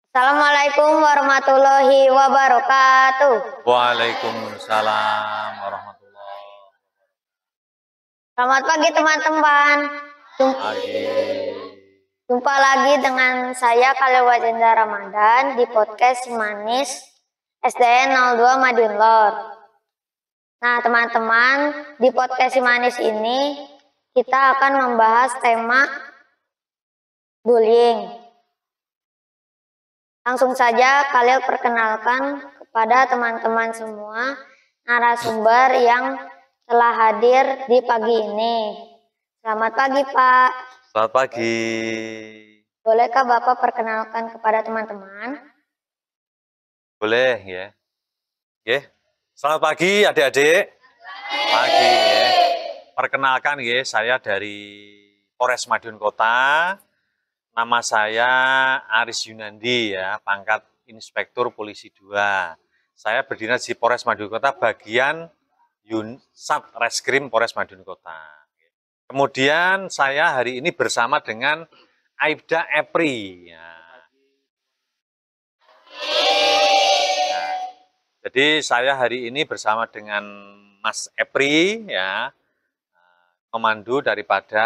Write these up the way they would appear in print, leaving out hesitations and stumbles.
Assalamualaikum warahmatullahi wabarakatuh. Waalaikumsalam warahmatullahi Selamat pagi teman-teman. wabarakatuh. Jumpa lagi dengan saya Khalil Wajenda Ramadan di podcast Simanis SDN 02 Madiun Lor. Nah teman-teman, di podcast Simanis ini kita akan membahas tema bullying. Langsung saja Khalil perkenalkan kepada teman-teman semua narasumber yang telah hadir di pagi ini. Selamat pagi Pak. Selamat pagi. Bolehkah Bapak perkenalkan kepada teman-teman? Boleh ya. Oke. Selamat pagi adik-adik. Pagi ya. Perkenalkan ya, saya dari Polres Madiun Kota. Nama saya Aris Yunandi ya, pangkat Inspektur Polisi 2. Saya berdinas di Polres Madiun Kota bagian Satreskrim Polres Madiun Kota. Kemudian saya hari ini bersama dengan Aibda Epri. Ya. Nah, jadi saya hari ini bersama dengan Mas Epri, ya, pemandu daripada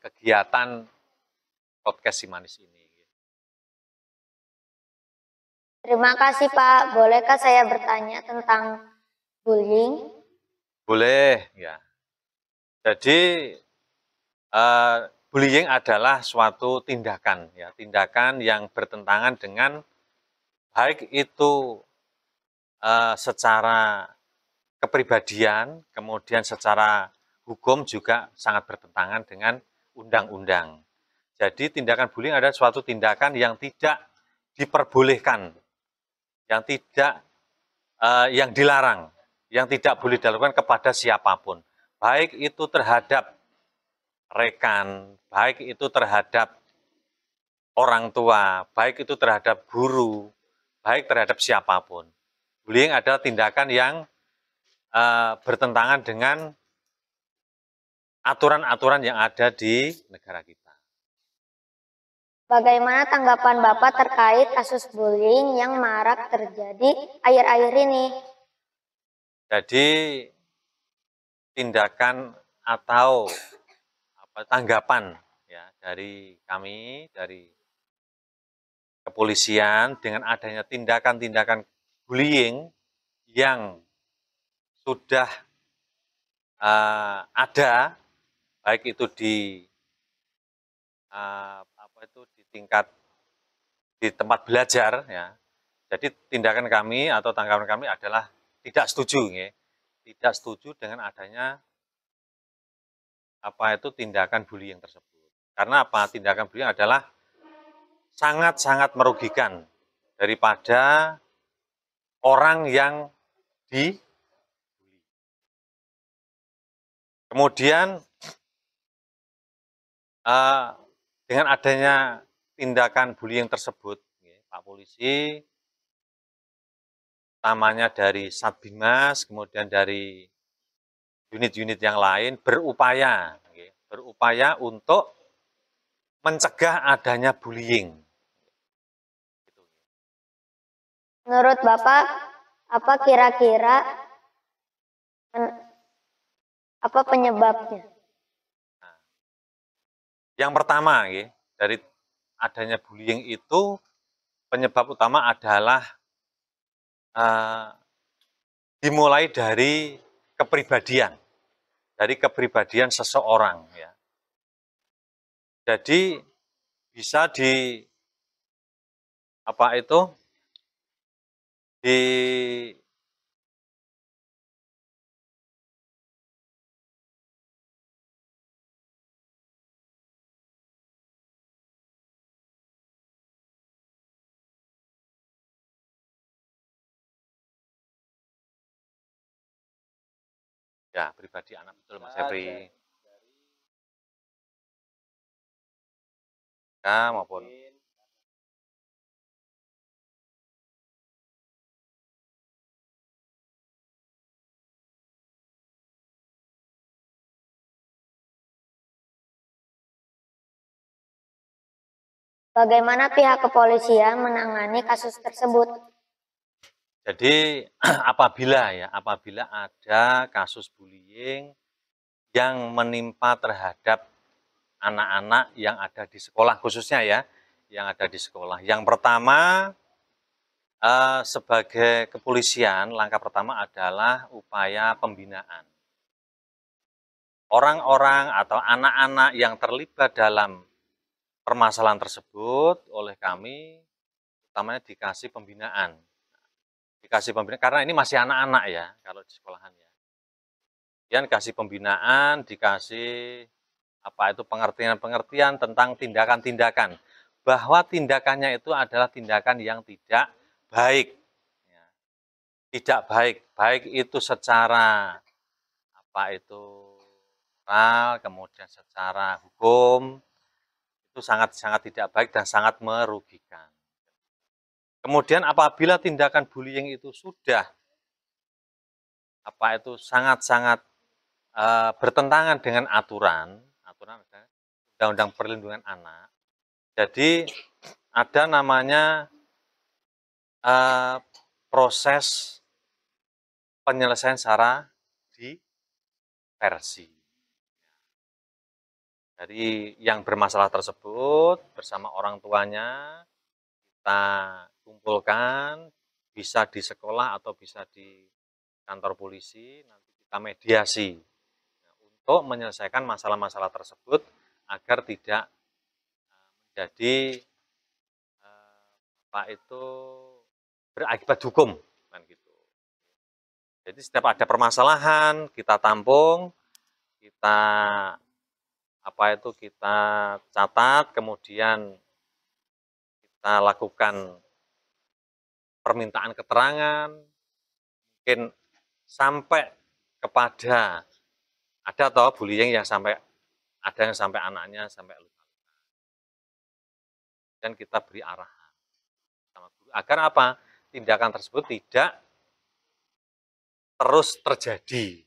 kegiatan podcast Simanis ini. Terima kasih Pak. Bolehkah saya bertanya tentang bullying? Boleh, ya. Jadi bullying adalah suatu tindakan, ya, tindakan yang bertentangan dengan baik itu secara kepribadian, kemudian secara hukum juga sangat bertentangan dengan undang-undang. Jadi tindakan bullying adalah suatu tindakan yang tidak diperbolehkan, yang tidak yang dilarang, yang tidak boleh dilakukan kepada siapapun, baik itu terhadap rekan, baik itu terhadap orang tua, baik itu terhadap guru, baik terhadap siapapun. Bullying adalah tindakan yang bertentangan dengan aturan-aturan yang ada di negara kita. Bagaimana tanggapan Bapak terkait kasus bullying yang marak terjadi akhir-akhir ini? Jadi tindakan atau tanggapan ya dari kami, dari kepolisian dengan adanya tindakan-tindakan bullying yang sudah ada, baik itu di di tingkat di tempat belajar, ya. Jadi tindakan kami atau tanggapan kami adalah tidak setuju, ya. Tidak setuju dengan adanya tindakan bullying tersebut. Karena apa? Tindakan bullying adalah sangat-sangat merugikan daripada orang yang di. Kemudian dengan adanya tindakan bullying tersebut, Pak Polisi, utamanya dari Satbimas, kemudian dari unit-unit yang lain berupaya untuk mencegah adanya bullying. Menurut Bapak, apa kira-kira apa penyebabnya? Yang pertama, dari adanya bullying itu penyebab utama adalah dimulai dari kepribadian seseorang, ya. Jadi bisa di ya pribadi anak, betul Mas Efri, ya, maupun Bagaimana pihak kepolisian menangani kasus tersebut? Jadi apabila ada kasus bullying yang menimpa terhadap anak-anak yang ada di sekolah khususnya ya, yang ada di sekolah. Yang pertama, sebagai kepolisian, langkah pertama adalah upaya pembinaan. Orang-orang atau anak-anak yang terlibat dalam permasalahan tersebut oleh kami, utamanya dikasih pembinaan. Dikasih pembinaan, karena ini masih anak-anak ya, kalau di sekolahan ya. Kemudian kasih pembinaan, dikasih pengertian-pengertian tentang tindakan-tindakan. Bahwa tindakannya itu adalah tindakan yang tidak baik. Ya. Tidak baik, baik itu secara moral, kemudian secara hukum, itu sangat-sangat tidak baik dan sangat merugikan. Kemudian apabila tindakan bullying itu sudah sangat-sangat bertentangan dengan aturan Undang-Undang Perlindungan Anak. Jadi ada namanya proses penyelesaian secara diversi. Jadi yang bermasalah tersebut bersama orang tuanya kita kumpulkan, bisa di sekolah atau bisa di kantor polisi, nanti kita mediasi untuk menyelesaikan masalah-masalah tersebut agar tidak menjadi berakibat hukum kan gitu. Jadi setiap ada permasalahan kita tampung, kita kita catat, kemudian kita lakukan permintaan keterangan, mungkin sampai kepada ada atau bullying yang sampai ada yang sampai anaknya sampai luka. Dan kita beri arahan sama guru agar apa? Tindakan tersebut tidak terus terjadi.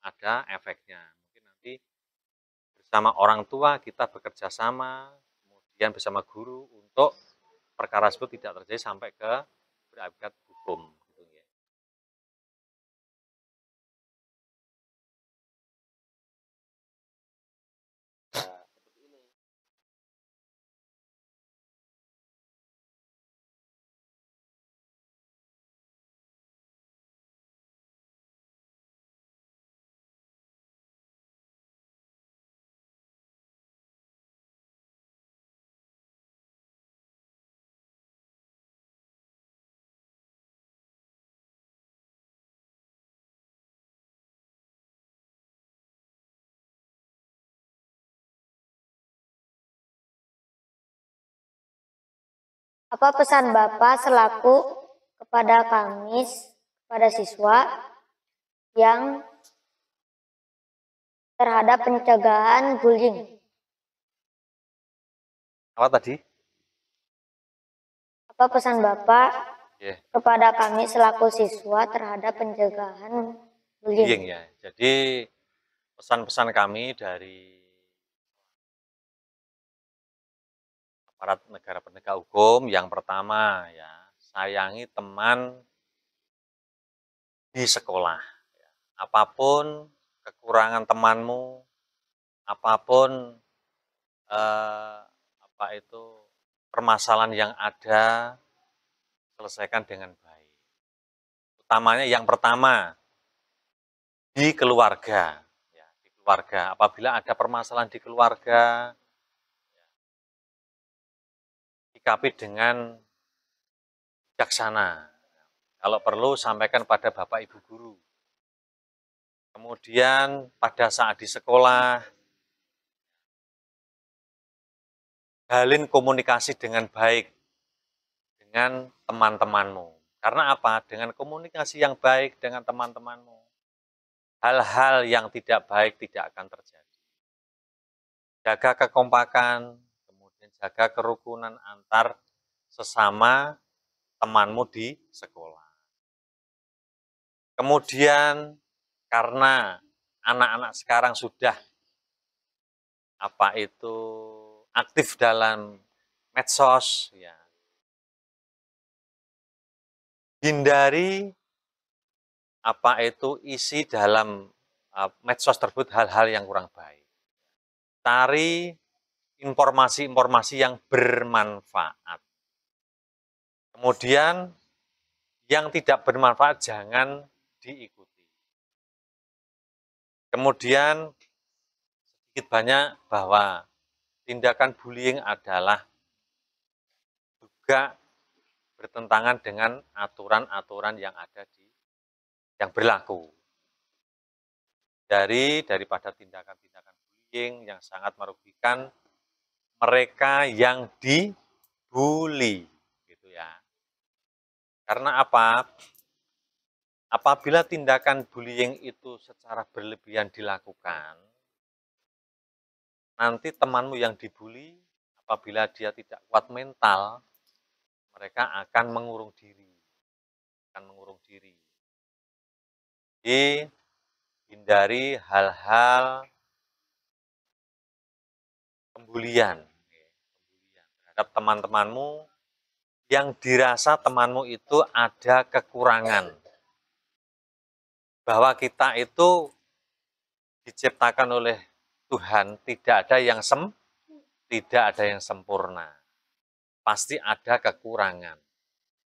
Ada efeknya. Mungkin nanti bersama orang tua kita bekerja sama, kemudian bersama guru untuk perkara tersebut tidak terjadi sampai ke berakibat hukum. Apa pesan Bapak selaku kepada kami, kepada siswa yang terhadap pencegahan bullying? Apa tadi? Apa pesan Bapak kepada kami selaku siswa terhadap pencegahan bullying? Ya. Jadi pesan-pesan kami dari aparat negara penegak hukum yang pertama ya, sayangi teman di sekolah. Apapun kekurangan temanmu, apapun permasalahan yang ada, selesaikan dengan baik. Utamanya yang pertama di keluarga. Ya, di keluarga. Apabila ada permasalahan di keluarga, sikapi dengan bijaksana. Kalau perlu sampaikan pada Bapak Ibu guru. Kemudian pada saat di sekolah, jalin komunikasi dengan baik dengan teman-temanmu. Karena apa? Dengan komunikasi yang baik dengan teman-temanmu, hal-hal yang tidak baik tidak akan terjadi. Jaga kekompakan, kemudian jaga kerukunan antar sesama temanmu di sekolah. Kemudian karena anak-anak sekarang sudah aktif dalam medsos, ya. Hindari apa itu isi dalam medsos tersebut hal-hal yang kurang baik. Cari informasi-informasi yang bermanfaat. Kemudian yang tidak bermanfaat jangan diikuti. Kemudian sedikit banyak bahwa tindakan bullying adalah juga bertentangan dengan aturan-aturan yang yang berlaku. Daripada tindakan-tindakan bullying yang sangat merugikan mereka yang dibully, gitu ya. Karena apa? Apabila tindakan bullying itu secara berlebihan dilakukan, nanti temanmu yang dibully, apabila dia tidak kuat mental, mereka akan mengurung diri. Jadi, hindari hal-hal pembulian terhadap teman-temanmu yang dirasa temanmu itu ada kekurangan. Bahwa kita itu diciptakan oleh Tuhan, tidak ada yang sempurna. Pasti ada kekurangan.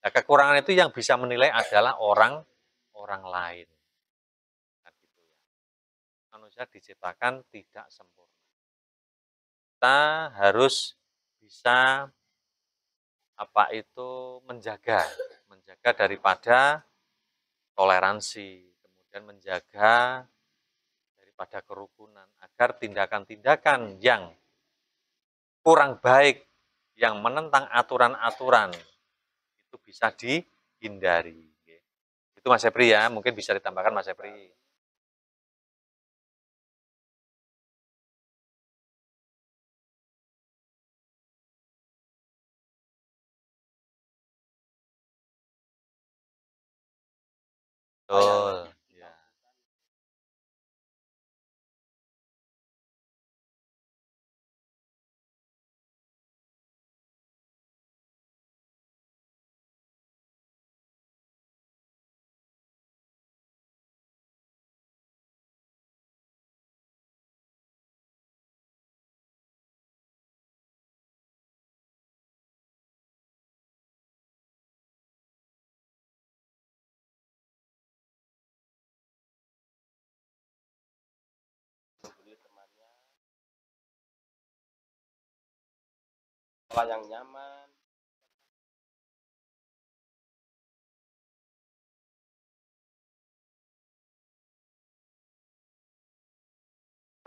Nah, kekurangan itu yang bisa menilai adalah orang lain. Manusia diciptakan tidak sempurna. Kita harus bisa menjaga daripada toleransi, kemudian menjaga daripada kerukunan, agar tindakan-tindakan yang kurang baik, yang menentang aturan-aturan, itu bisa dihindari. Itu Mas Epri ya, mungkin bisa ditambahkan Mas Epri. Betul. Ya. Pola yang nyaman.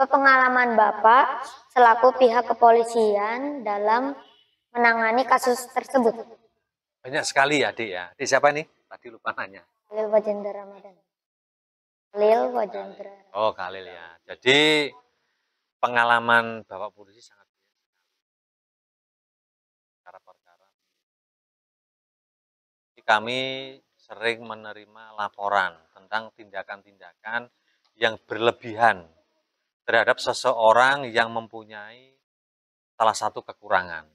Pengalaman Bapak selaku pihak kepolisian dalam menangani kasus tersebut. Banyak sekali ya, Dik ya. Dik siapa nih? Tadi lupa nanya. Khalil Wajendra Ramadan. Khalil Wajendra. Oh, Khalil ya. Jadi pengalaman Bapak polisi sangat perkara-perkara. Kami sering menerima laporan tentang tindakan-tindakan yang berlebihan terhadap seseorang yang mempunyai salah satu kekurangan.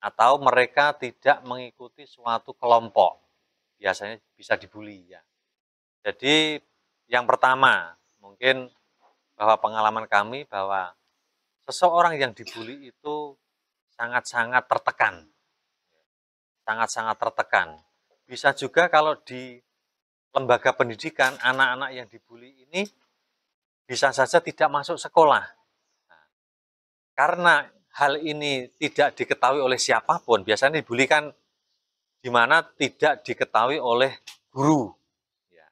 Atau mereka tidak mengikuti suatu kelompok. Biasanya bisa dibully ya. Jadi yang pertama, mungkin bahwa pengalaman kami bahwa seseorang yang dibully itu sangat-sangat tertekan. Sangat-sangat tertekan. Bisa juga kalau di lembaga pendidikan, anak-anak yang dibully ini bisa saja tidak masuk sekolah. Nah, karena hal ini tidak diketahui oleh siapapun, biasanya dibully kan di mana tidak diketahui oleh guru. Ya.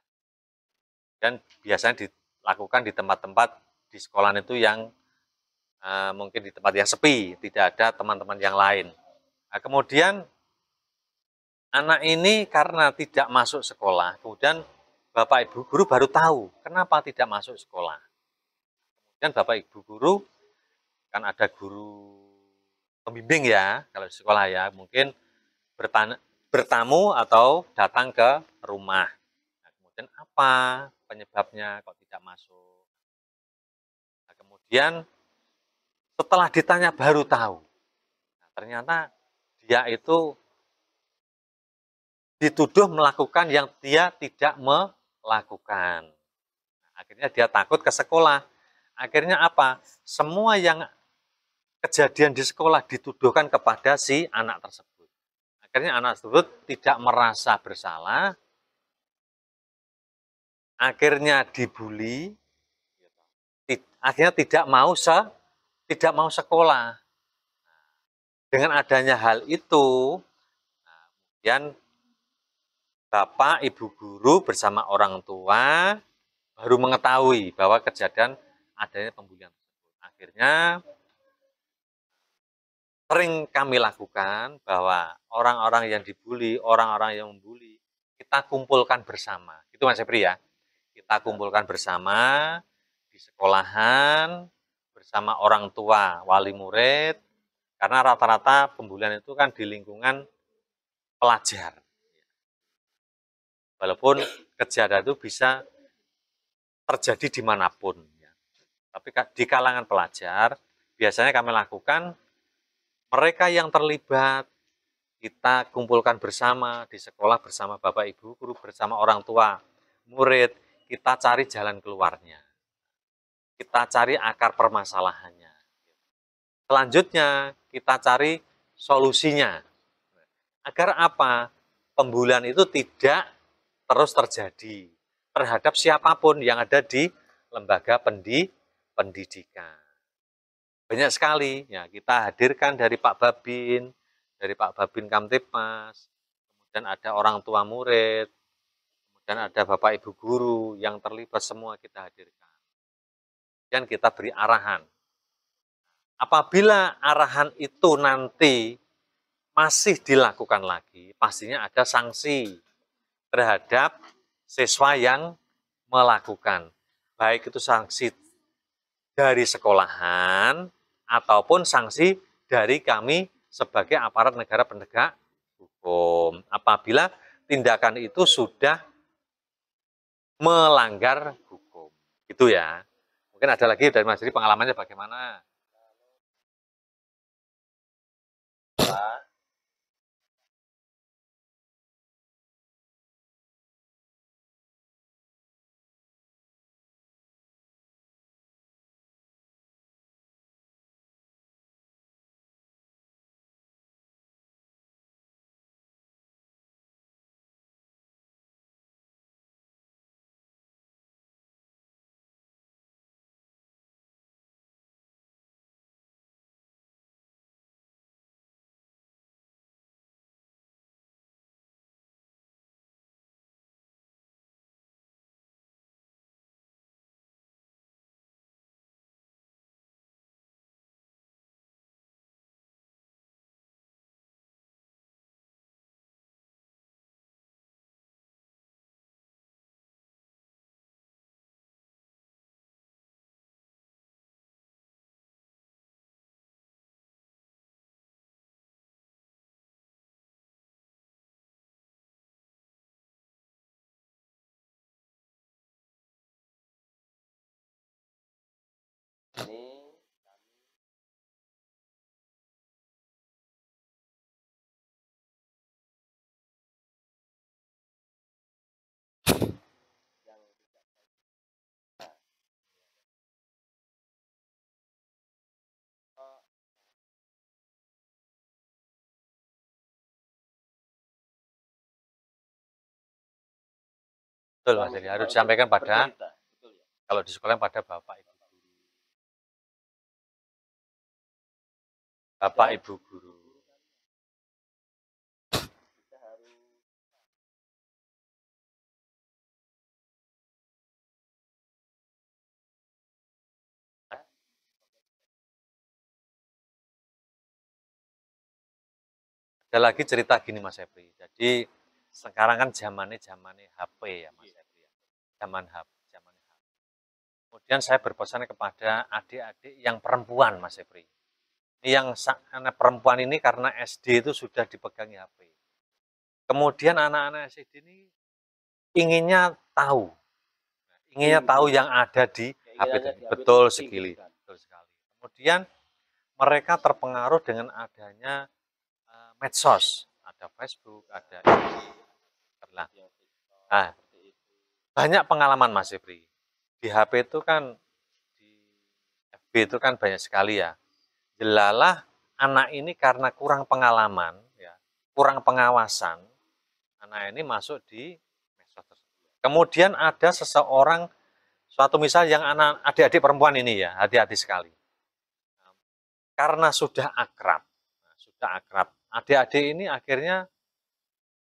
Dan biasanya dilakukan di tempat-tempat di sekolah itu yang mungkin di tempat yang sepi, tidak ada teman-teman yang lain. Nah, kemudian anak ini karena tidak masuk sekolah, kemudian Bapak Ibu guru baru tahu kenapa tidak masuk sekolah. Kemudian Bapak Ibu guru, kan ada guru pembimbing ya, kalau di sekolah ya, mungkin bertamu atau datang ke rumah. Nah, kemudian apa penyebabnya kok tidak masuk? Nah, kemudian setelah ditanya baru tahu. Nah, ternyata dia itu dituduh melakukan yang dia tidak melakukan. Akhirnya dia takut ke sekolah. Akhirnya apa? Semua yang kejadian di sekolah dituduhkan kepada si anak tersebut. Akhirnya anak tersebut tidak merasa bersalah, akhirnya dibully, akhirnya tidak mau sekolah. Dengan adanya hal itu, kemudian bapak, ibu guru bersama orang tua baru mengetahui bahwa kejadian adanya pembulian tersebut. Akhirnya sering kami lakukan bahwa orang-orang yang dibully, orang-orang yang membuli, kita kumpulkan bersama. Itu Mas Febri ya. Kita kumpulkan bersama di sekolahan, bersama orang tua, wali murid, karena rata-rata pembulian itu kan di lingkungan pelajar. Walaupun kejadian itu bisa terjadi dimanapun. Tapi di kalangan pelajar, biasanya kami lakukan, mereka yang terlibat, kita kumpulkan bersama di sekolah bersama Bapak Ibu guru, bersama orang tua, murid, kita cari jalan keluarnya. Kita cari akar permasalahannya. Selanjutnya, kita cari solusinya. Agar apa? Pembulian itu tidak terus terjadi terhadap siapapun yang ada di lembaga pendidikan. Banyak sekali, ya kita hadirkan dari Pak Babin, dari Pak Babin Kamtipmas, kemudian ada orang tua murid, kemudian ada Bapak Ibu guru yang terlibat, semua kita hadirkan. Dan kita beri arahan. Apabila arahan itu nanti masih dilakukan lagi, pastinya ada sanksi terhadap siswa yang melakukan. Baik itu sanksi dari sekolahan ataupun sanksi dari kami sebagai aparat negara penegak hukum. Apabila tindakan itu sudah melanggar hukum. Gitu ya. Mungkin ada lagi dari Mas Diri pengalamannya bagaimana? Ini yang Betul Mas Diri, harus disampaikan pada, bercerita. Betul ya? kalau di sekolah pada Bapak Ibu guru. Bapak Ibu guru. Kita harus Ada lagi cerita gini Mas Febri. Jadi sekarang kan zamannya HP ya Mas Febri. Zaman HP. Kemudian saya berpesan kepada adik-adik yang perempuan Mas Febri. Ini yang anak perempuan ini karena SD itu sudah dipegangi HP. Kemudian anak-anak SD ini inginnya tahu yang ada di HP. keinginannya diambil Betul tinggi, sekali. kan? Betul sekali. Kemudian mereka terpengaruh dengan adanya medsos, ada Facebook, ada IG. Nah, banyak pengalaman Mas Febri. Di HP itu kan, di FB itu kan banyak sekali ya. Delalah anak ini karena kurang pengalaman, ya, kurang pengawasan, anak ini masuk di medsos tersebut. Kemudian ada seseorang, suatu misal yang anak adik-adik perempuan ini ya, hati-hati sekali. Karena sudah akrab, adik-adik ini akhirnya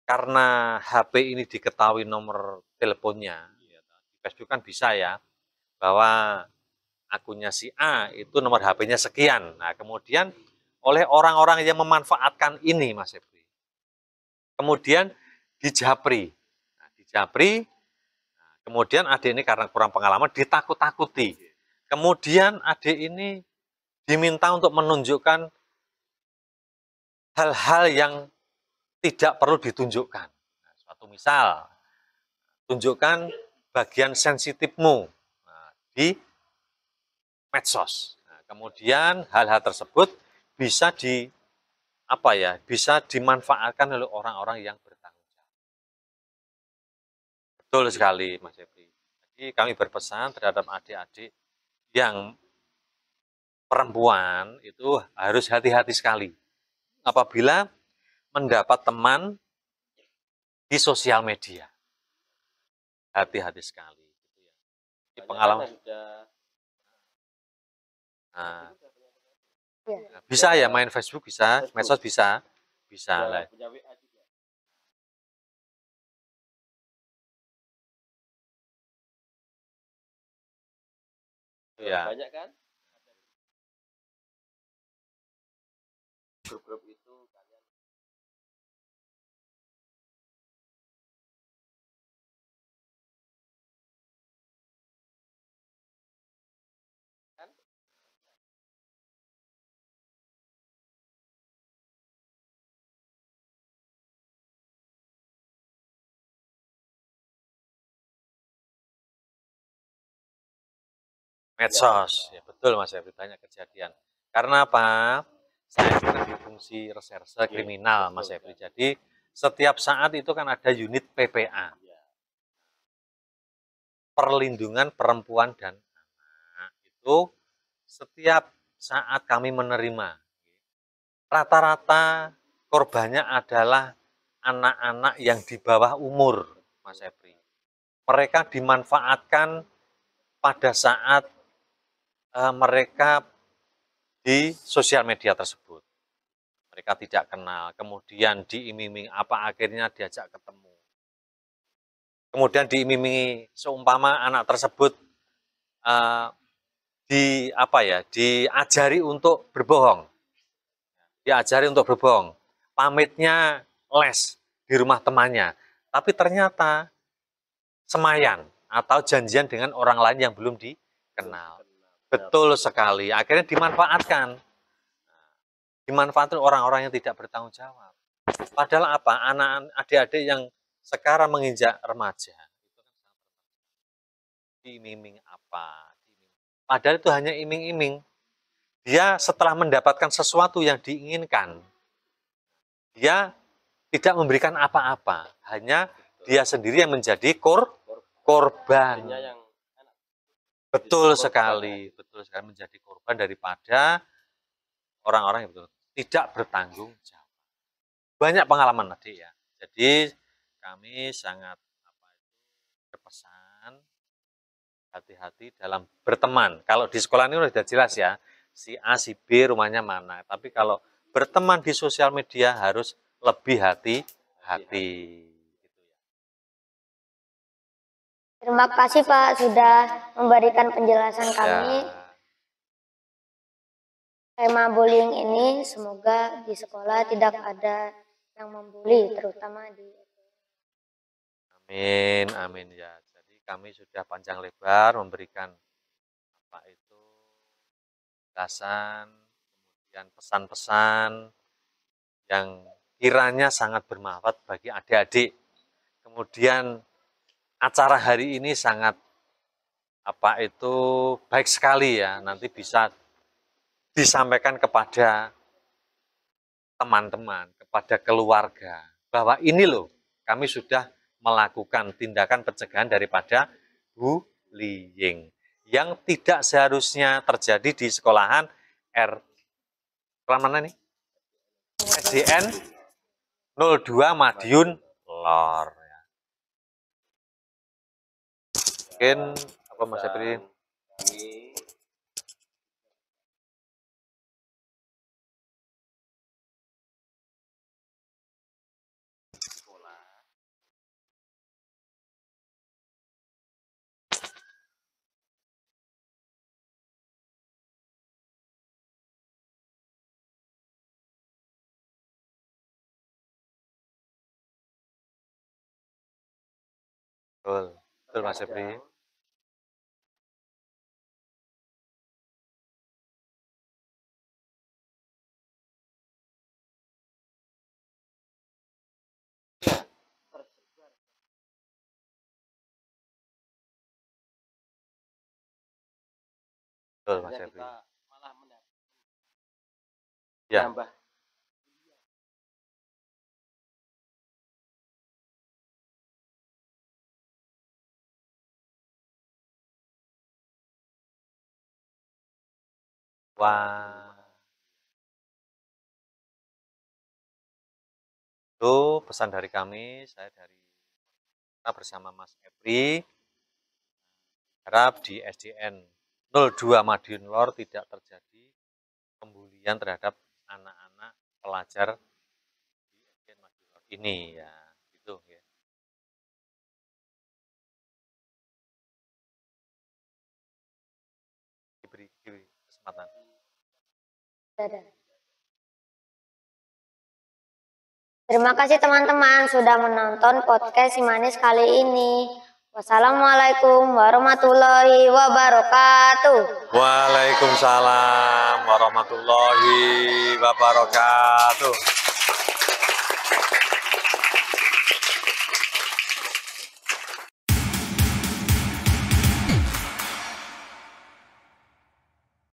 karena HP ini diketahui nomor teleponnya, ya, di Facebook kan bisa ya, bahwa akunnya si A itu nomor HP-nya sekian. Nah, kemudian oleh orang-orang yang memanfaatkan ini, Mas Febri, kemudian dijapri. Nah, dijapri, kemudian adik ini karena kurang pengalaman ditakut-takuti. Kemudian adik ini diminta untuk menunjukkan hal-hal yang tidak perlu ditunjukkan. Nah, suatu misal, tunjukkan bagian sensitifmu di medsos. Nah, kemudian hal-hal tersebut bisa bisa dimanfaatkan oleh orang-orang yang bertanggung jawab. Betul sekali, Mas Febri. Jadi kami berpesan terhadap adik-adik yang perempuan itu harus hati-hati sekali apabila mendapat teman di sosial media. Hati-hati sekali. Ini pengalaman. Nah, bisa ya main Facebook, bisa, medsos bisa, bisa lah. Ya. Banyak kan? Grup-grup itu kalian Medsos, ya betul Mas Febri, banyak kejadian. Karena apa? Saya juga di fungsi reserse kriminal Mas Febri. Jadi setiap saat itu kan ada unit PPA, perlindungan perempuan dan anak. Itu setiap saat kami menerima. Rata-rata korbannya adalah anak-anak yang di bawah umur, Mas Febri. Mereka dimanfaatkan pada saat mereka di sosial media tersebut. Mereka tidak kenal, kemudian diiming-iming apa akhirnya diajak ketemu. Kemudian diiming-imingi seumpama anak tersebut diajari untuk berbohong. Diajari untuk berbohong. Pamitnya les di rumah temannya. Tapi ternyata semayan atau janjian dengan orang lain yang belum dikenal. Betul sekali. Akhirnya dimanfaatkan. Dimanfaatkan orang-orang yang tidak bertanggung jawab. Padahal apa? Anak adik-adik yang sekarang menginjak remaja diiming-iming apa? Padahal itu hanya iming-iming. Dia setelah mendapatkan sesuatu yang diinginkan, dia tidak memberikan apa-apa. Hanya dia sendiri yang menjadi korban. Betul sekali menjadi korban daripada orang-orang yang tidak bertanggung jawab. Banyak pengalaman tadi ya. Jadi kami sangat berpesan hati-hati dalam berteman. Kalau di sekolah ini sudah jelas ya, si A, si B rumahnya mana. Tapi kalau berteman di sosial media harus lebih hati-hati. Terima kasih Pak sudah memberikan penjelasan kami. Tema bullying ini semoga di sekolah tidak ada yang membuli, terutama di. Amin, amin ya. Jadi kami sudah panjang lebar memberikan penjelasan, kemudian pesan-pesan yang kiranya sangat bermanfaat bagi adik-adik. Kemudian acara hari ini sangat baik sekali ya, nanti bisa disampaikan kepada teman-teman, kepada keluarga, bahwa ini loh, kami sudah melakukan tindakan pencegahan daripada bullying yang tidak seharusnya terjadi di sekolahan mana nih? SDN 02 Madiun Lor. Mungkin apa Mas Epri? Kami sekolah Betul, betul Mas Epri. tersebar. Betul Mas Akhirnya Epri. kita malah Ya. menambah Wah. Itu pesan dari kami, saya bersama Mas Epri, harap di SDN 02 Madiun Lor tidak terjadi pembulian terhadap anak-anak pelajar di SDN Madiun Lor ini ya, gitu ya. Diberi kesempatan. Terima kasih teman-teman sudah menonton podcast Si Manis kali ini. Wassalamualaikum warahmatullahi wabarakatuh. Waalaikumsalam warahmatullahi wabarakatuh.